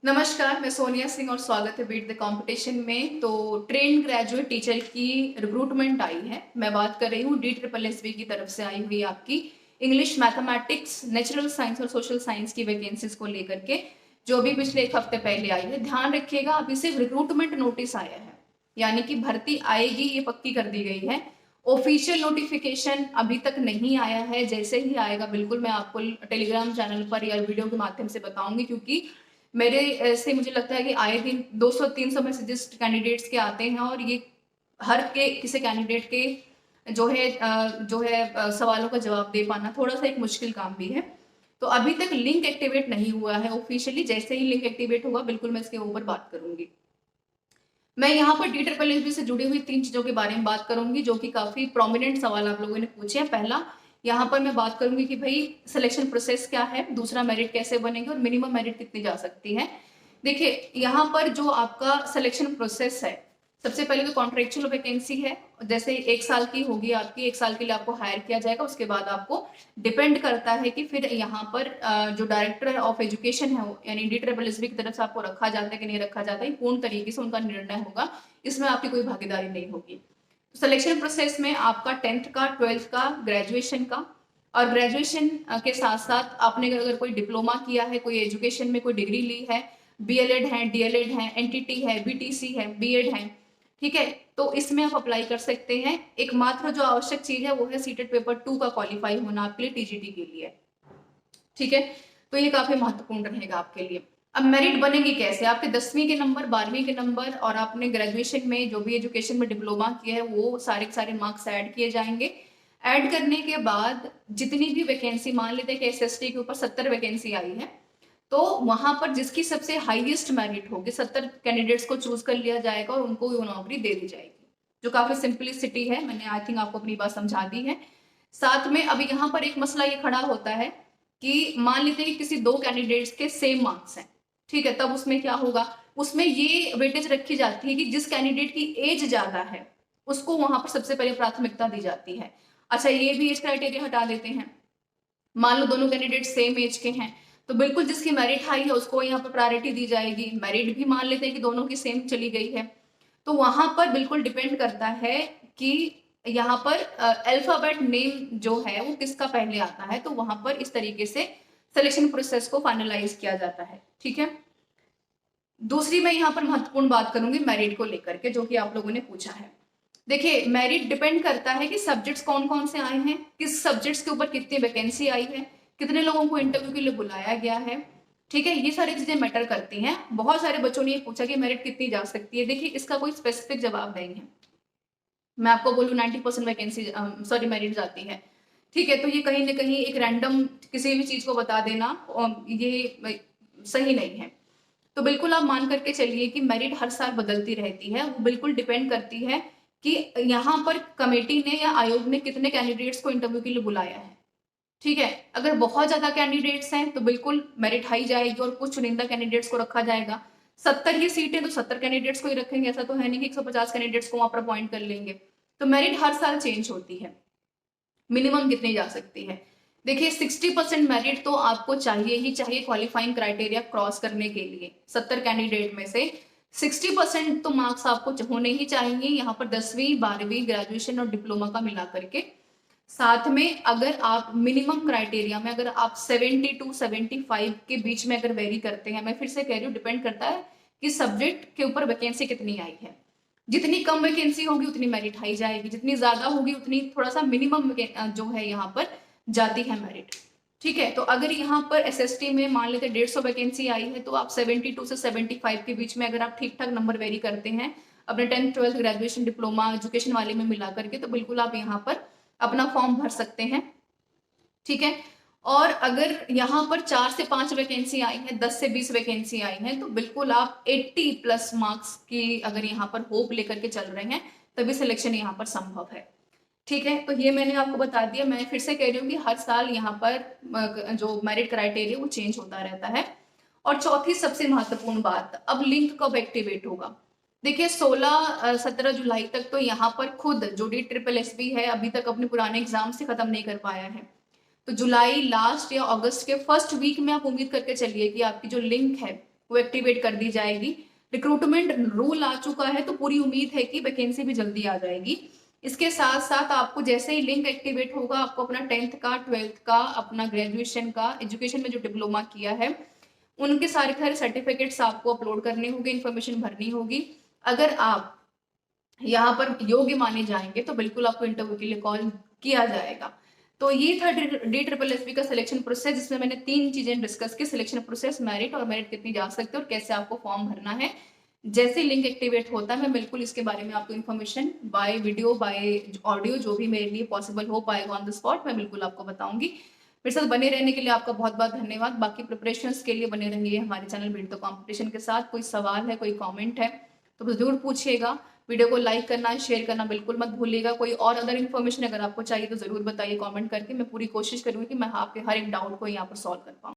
नमस्कार, मैं सोनिया सिंह और स्वागत है बीट द कंपटीशन में। तो ट्रेन ग्रेजुएट टीचर की रिक्रूटमेंट आई है। मैं बात कर रही हूँ DSSB की तरफ से आई हुई आपकी इंग्लिश, मैथमेटिक्स, नेचुरल साइंस और सोशल साइंस की वैकेंसीज को लेकर के, जो अभी पिछले एक हफ्ते पहले आई है। ध्यान रखिएगा, अभी सिर्फ रिक्रूटमेंट नोटिस आया है, यानी कि भर्ती आएगी ये पक्की कर दी गई है। ऑफिशियल नोटिफिकेशन अभी तक नहीं आया है। जैसे ही आएगा बिल्कुल मैं आपको टेलीग्राम चैनल पर या वीडियो के माध्यम से बताऊंगी, क्योंकि मेरे से मुझे लगता है कि आए दिन 200-300 मैसेजेस कैंडिडेट्स के आते हैं, और ये हर के किसी कैंडिडेट के जो है सवालों का जवाब दे पाना थोड़ा सा एक मुश्किल काम भी है। तो अभी तक लिंक एक्टिवेट नहीं हुआ है ऑफिशियली। जैसे ही लिंक एक्टिवेट होगा बिल्कुल मैं इसके ऊपर बात करूंगी। मैं यहाँ पर DSSB से जुड़ी हुई 3 चीजों के बारे में बात करूंगी, जो कि काफी प्रोमिनेंट सवाल आप लोगों ने पूछे हैं। पहला, यहाँ पर मैं बात करूंगी कि भाई सिलेक्शन प्रोसेस क्या है, दूसरा मेरिट कैसे बनेंगे और मिनिमम मेरिट कितनी जा सकती है। देखिए, यहाँ पर जो आपका सिलेक्शन प्रोसेस है, सबसे पहले तो कॉन्ट्रेक्चुअल वैकेंसी है। जैसे 1 साल की होगी आपकी, 1 साल के लिए आपको हायर किया जाएगा। उसके बाद आपको डिपेंड करता है कि फिर यहाँ पर जो डायरेक्टर ऑफ एजुकेशन है, यानी DSSB की तरफ से आपको रखा जाता है कि नहीं रखा जाता है, पूर्ण तरीके से उनका निर्णय होगा। इसमें आपकी कोई भागीदारी नहीं होगी। सिलेक्शन प्रोसेस में आपका 10th का, 12th का, ग्रेजुएशन का, और ग्रेजुएशन के साथ साथ आपने अगर कोई डिप्लोमा किया है, कोई एजुकेशन में कोई डिग्री ली है, BLED है, DLED है, NTT है, BTC है, BEd है, ठीक है, तो इसमें आप अप्लाई कर सकते हैं। एकमात्र जो आवश्यक चीज है वो है सीटेट पेपर 2 का क्वालिफाई होना आपके लिए, TGT के लिए, ठीक है। तो ये काफी महत्वपूर्ण रहेगा आपके लिए। अब मेरिट बनेगी कैसे? आपके 10वीं के नंबर, 12वीं के नंबर, और आपने ग्रेजुएशन में जो भी एजुकेशन में डिप्लोमा किया है वो सारे के सारे मार्क्स ऐड किए जाएंगे। ऐड करने के बाद जितनी भी वैकेंसी, मान लेते हैं कि SST के ऊपर 70 वैकेंसी आई है, तो वहां पर जिसकी सबसे हाईएस्ट मेरिट होगी, 70 कैंडिडेट्स को चूज कर लिया जाएगा और उनको वो नौकरी दे दी जाएगी, जो काफी सिंपलिसिटी है। मैंने आई थिंक आपको अपनी बात समझा दी है। साथ में अब यहाँ पर एक मसला ये खड़ा होता है कि मान लीजिए कि किसी 2 कैंडिडेट्स के सेम मार्क्स हैं, ठीक है, तब उसमें क्या होगा? उसमें ये वेटेज रखी जाती है कि जिस कैंडिडेट की एज ज्यादा है उसको वहां पर सबसे पहले प्राथमिकता दी जाती है। अच्छा, ये भी एज क्राइटेरिया हटा देते हैं। मान लो दोनों कैंडिडेट सेम एज के हैं, तो बिल्कुल जिसकी मेरिट हाई है उसको यहाँ पर प्रायोरिटी दी जाएगी। मेरिट भी मान लेते हैं कि दोनों की सेम चली गई है, तो वहां पर बिल्कुल डिपेंड करता है कि यहाँ पर अल्फाबेट नेम जो है वो किसका पहले आता है, तो वहां पर इस तरीके से सिलेक्शन प्रोसेस को फाइनलाइज किया जाता है, ठीक है। दूसरी मैं यहाँ पर महत्वपूर्ण बात करूंगी मेरिट को लेकर के, जो कि आप लोगों ने पूछा है। देखिए, मेरिट डिपेंड करता है कि सब्जेक्ट्स कौन कौन से आए हैं, किस सब्जेक्ट्स के ऊपर कितनी वैकेंसी आई है, कितने लोगों को इंटरव्यू के लिए बुलाया गया है, ठीक है। ये सारी चीजें मैटर करती हैं। बहुत सारे बच्चों ने ये पूछा कि मेरिट कितनी जा सकती है। देखिए, इसका कोई स्पेसिफिक जवाब नहीं है। मैं आपको बोलूँ 90% वैकेंसी, सॉरी, मेरिट जाती है, ठीक है। तो ये कहीं ना कहीं एक रैंडम किसी भी चीज को बता देना ये सही नहीं है। तो बिल्कुल आप मान करके चलिए कि मेरिट हर साल बदलती रहती है। वो बिल्कुल डिपेंड करती है कि यहाँ पर कमेटी ने या आयोग ने कितने कैंडिडेट्स को इंटरव्यू के लिए बुलाया है, ठीक है। अगर बहुत ज्यादा कैंडिडेट्स हैं तो बिल्कुल मेरिट हाई जाएगी और कुछ चुनिंदा कैंडिडेट्स को रखा जाएगा। 70 ही सीटें तो 70 कैंडिडेट्स को ही रखेंगे, ऐसा तो है नहीं कि 150 कैंडिडेट्स को वहां पर अपॉइंट कर लेंगे। तो मेरिट हर साल चेंज होती है। मिनिमम कितनी जा सकती है? देखिए, 60% मेरिट तो आपको चाहिए ही चाहिए क्वालिफाइंग क्राइटेरिया क्रॉस करने के लिए। 70 कैंडिडेट में से 60% तो मार्क्स आपको होने ही चाहिए, यहाँ पर 10वीं, 12वीं, ग्रेजुएशन और डिप्लोमा का मिला करके। साथ में अगर आप मिनिमम क्राइटेरिया में अगर आप 70 to 75 के बीच में अगर वेरी करते हैं, मैं फिर से कह रही हूँ, डिपेंड करता है कि सब्जेक्ट के ऊपर वैकेंसी कितनी आई है। जितनी कम वैकेंसी होगी उतनी मेरिट हाई जाएगी, जितनी ज्यादा होगी उतनी थोड़ा सा मिनिमम जो है यहाँ पर जाती है मेरिट, ठीक है। तो अगर यहाँ पर SST में मान लेते 150 वैकेंसी आई है, तो आप 72 से 75 के बीच में अगर आप ठीक ठाक नंबर वेरी करते हैं अपने 10th, 12th, graduation, diploma, education वाले में मिला करके, तो बिल्कुल आप यहाँ पर अपना फॉर्म भर सकते हैं, ठीक है। और अगर यहाँ पर 4 से 5 वैकेंसी आई है, 10 से 20 वैकेंसी आई है, तो बिल्कुल आप 80 प्लस मार्क्स की अगर यहाँ पर होप लेकर के चल रहे हैं तभी सिलेक्शन यहाँ पर संभव है, ठीक है। तो ये मैंने आपको बता दिया। मैं फिर से कह रही हूँ कि हर साल यहाँ पर जो मेरिट क्राइटेरिया वो चेंज होता रहता है। और चौथी सबसे महत्वपूर्ण बात, अब लिंक कब एक्टिवेट होगा? देखिए, 16-17 जुलाई तक तो यहाँ पर खुद जो DSSB है अभी तक अपने पुराने एग्जाम से खत्म नहीं कर पाया है। तो जुलाई लास्ट या अगस्त के फर्स्ट वीक में आप उम्मीद करके चलिए कि आपकी जो लिंक है वो एक्टिवेट कर दी जाएगी। रिक्रूटमेंट रूल आ चुका है तो पूरी उम्मीद है कि वैकेंसी भी जल्दी आ जाएगी। इसके साथ साथ आपको जैसे ही लिंक एक्टिवेट होगा, आपको अपना 10th का, 12th का, अपना ग्रेजुएशन का, एजुकेशन में जो डिप्लोमा किया है उनके सारे सर्टिफिकेट्स आपको अपलोड करने होंगे, इन्फॉर्मेशन भरनी होगी। अगर आप यहाँ पर योग्य माने जाएंगे तो बिल्कुल आपको इंटरव्यू के लिए कॉल किया जाएगा। तो ये था DSSB का सिलेक्शन प्रोसेस, जिसमें मैंने 3 चीजें डिस्कस की: सिलेक्शन प्रोसेस, मेरिट और मेरिट कितनी जा सकते हैं और कैसे आपको फॉर्म भरना है। जैसे लिंक एक्टिवेट होता है मैं बिल्कुल इसके बारे में आपको information by video, by audio, जो भी मेरे लिए पॉसिबल हो पाएगा ऑन द स्पॉट, मैं बिल्कुल आपको बताऊंगी। मेरे साथ बने रहने के लिए आपका बहुत बहुत धन्यवाद। बाकी प्रिपरेशंस के लिए बने रहिए हमारे चैनल बीट द कॉम्पिटिशन के साथ। कोई सवाल है, कोई कॉमेंट है तो जरूर पूछिएगा। वीडियो को लाइक करना, शेयर करना बिल्कुल मत भूलिएगा। कोई और अदर इन्फॉर्मेशन अगर आपको चाहिए तो जरूर बताइए कमेंट करके। मैं पूरी कोशिश करूंगी कि मैं आपके हर एक डाउट को यहाँ पर सॉल्व कर पाऊँ।